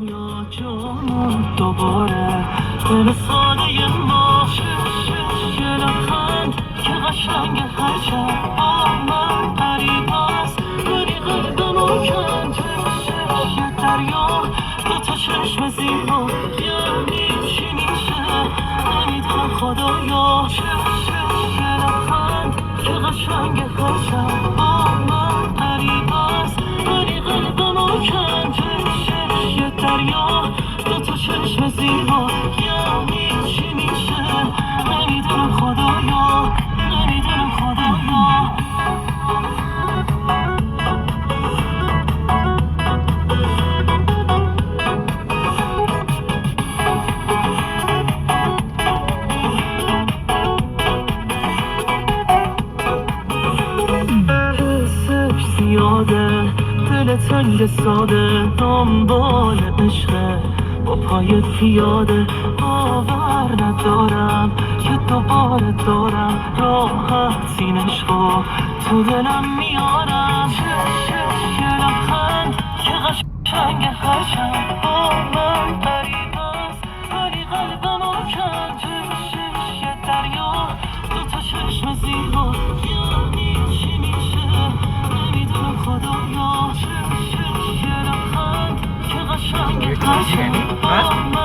یا جانم دوباره دل ساده ما یه لبخند که قشنگ هر شب با من قریباست ولی قلبمو کند یه دریا دوتا چشم زیبا یعنی چی میشه نمیدونم خدایا یه لبخند که قشنگ هر شب با من قریباست ولی قلبمو کند یه دریا دوتا چشم زیبا یعنی چی میشه نمیدونم خدایا نمیدونم خدایا حسش زیاده دل تنگ ساده دنبال عشقه با پای پیاده باور ندارم که دوباره دارم راحت این عشقو تو دلم میارم یه لبخند که قشنگ هر شب با من قریباست ولی قلبمو کند یه دریا دوتا چشم زیبا یعنی چی میشه نمیدونم خدایا یه لبخند که قشنگ هر شب با من